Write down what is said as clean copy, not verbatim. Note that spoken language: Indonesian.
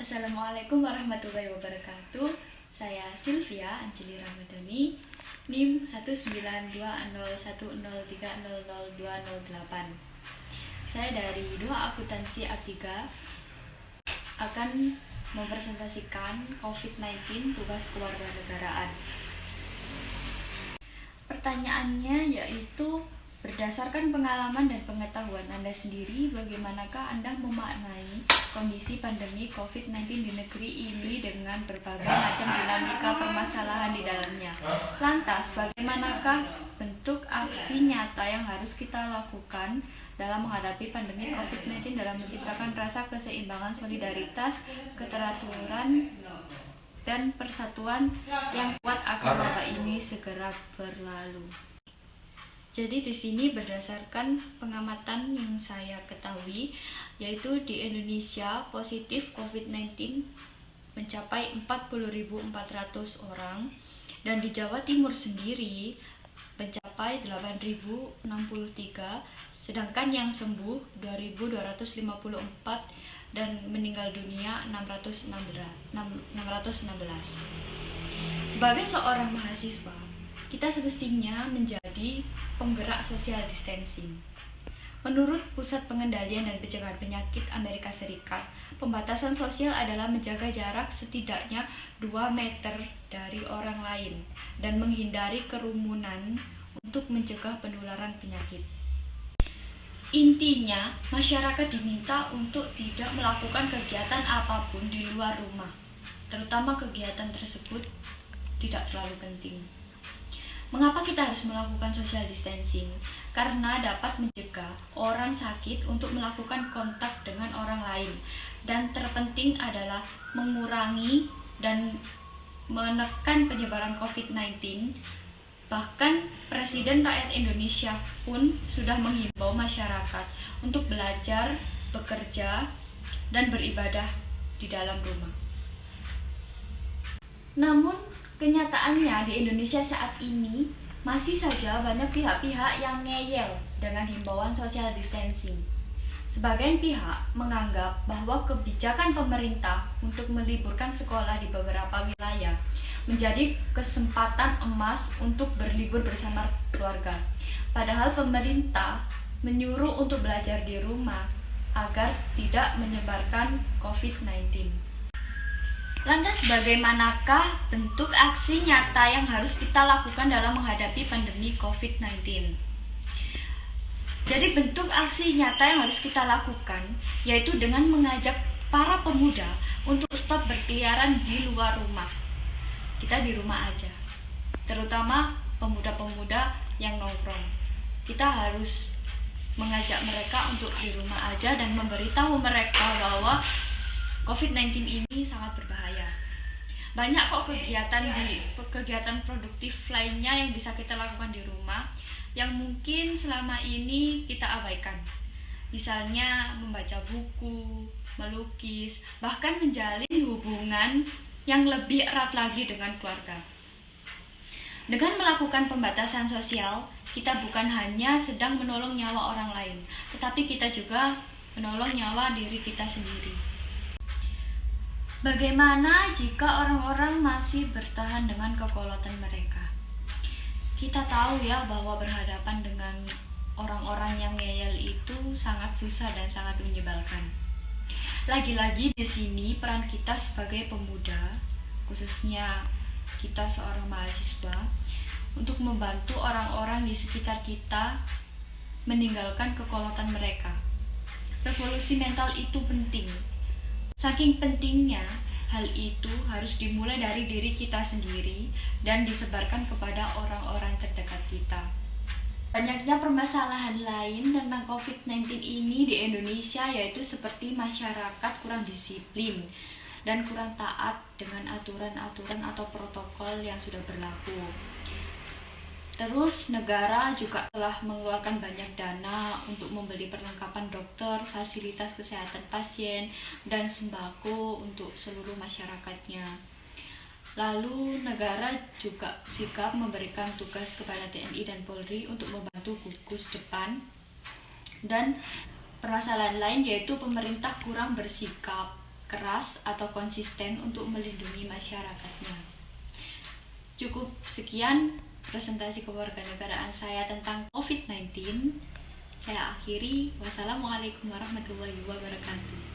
Assalamualaikum warahmatullahi wabarakatuh. Saya Sylvia Anjeli Ramadhani, NIM 1920103002008. Saya dari Dua Akuntansi A3 akan mempresentasikan COVID-19 tugas kewarganegaraan. Pertanyaannya yaitu, berdasarkan pengalaman dan pengetahuan Anda sendiri, bagaimanakah Anda memaknai kondisi pandemi COVID-19 di negeri ini dengan berbagai macam dinamika permasalahan di dalamnya? Lantas, bagaimanakah bentuk aksi nyata yang harus kita lakukan dalam menghadapi pandemi COVID-19 dalam menciptakan rasa keseimbangan, solidaritas, keteraturan, dan persatuan yang kuat agar wabah ini segera berlalu? Jadi di sini berdasarkan pengamatan yang saya ketahui, yaitu di Indonesia positif COVID-19 mencapai 40.400 orang, dan di Jawa Timur sendiri mencapai 8.063, sedangkan yang sembuh 2.254 dan meninggal dunia 616. Sebagai seorang mahasiswa, kita semestinya menjadi penggerak social distancing. Menurut Pusat Pengendalian dan Pencegahan Penyakit Amerika Serikat, pembatasan sosial adalah menjaga jarak setidaknya 2 meter dari orang lain dan menghindari kerumunan untuk mencegah penularan penyakit. Intinya, masyarakat diminta untuk tidak melakukan kegiatan apapun di luar rumah, terutama kegiatan tersebut tidak terlalu penting. Mengapa kita harus melakukan social distancing? Karena dapat mencegah orang sakit untuk melakukan kontak dengan orang lain. Dan terpenting adalah mengurangi dan menekan penyebaran COVID-19. Bahkan Presiden Rakyat Indonesia pun sudah menghimbau masyarakat untuk belajar, bekerja, dan beribadah di dalam rumah. Namun, kenyataannya di Indonesia saat ini masih saja banyak pihak-pihak yang ngeyel dengan himbauan social distancing. Sebagian pihak menganggap bahwa kebijakan pemerintah untuk meliburkan sekolah di beberapa wilayah menjadi kesempatan emas untuk berlibur bersama keluarga. Padahal pemerintah menyuruh untuk belajar di rumah agar tidak menyebarkan COVID-19. Lantas bagaimanakah bentuk aksi nyata yang harus kita lakukan dalam menghadapi pandemi COVID-19? Jadi bentuk aksi nyata yang harus kita lakukan yaitu dengan mengajak para pemuda untuk stop berkeliaran di luar rumah. Kita di rumah aja, terutama pemuda-pemuda yang nongkrong. Kita harus mengajak mereka untuk di rumah aja dan memberitahu mereka bahwa COVID-19 ini sangat berbahaya. Banyak kok kegiatan produktif lainnya yang bisa kita lakukan di rumah yang mungkin selama ini kita abaikan. Misalnya membaca buku, melukis, bahkan menjalin hubungan yang lebih erat lagi dengan keluarga. Dengan melakukan pembatasan sosial, kita bukan hanya sedang menolong nyawa orang lain, tetapi kita juga menolong nyawa diri kita sendiri. Bagaimana jika orang-orang masih bertahan dengan kekolotan mereka? Kita tahu ya bahwa berhadapan dengan orang-orang yang ngeyel itu sangat susah dan sangat menyebalkan. Lagi-lagi di sini peran kita sebagai pemuda, khususnya kita seorang mahasiswa, untuk membantu orang-orang di sekitar kita meninggalkan kekolotan mereka. Revolusi mental itu penting. Saking pentingnya, hal itu harus dimulai dari diri kita sendiri dan disebarkan kepada orang-orang terdekat kita. Banyaknya permasalahan lain tentang COVID-19 ini di Indonesia, yaitu seperti masyarakat kurang disiplin dan kurang taat dengan aturan-aturan atau protokol yang sudah berlaku. Terus negara juga telah mengeluarkan banyak dana untuk membeli perlengkapan dokter, fasilitas kesehatan pasien, dan sembako untuk seluruh masyarakatnya. Lalu negara juga sigap memberikan tugas kepada TNI dan Polri untuk membantu gugus depan. Dan permasalahan lain yaitu pemerintah kurang bersikap keras atau konsisten untuk melindungi masyarakatnya. Cukup sekian presentasi kewarganegaraan saya tentang COVID-19. Saya akhiri. Wassalamualaikum warahmatullahi wabarakatuh.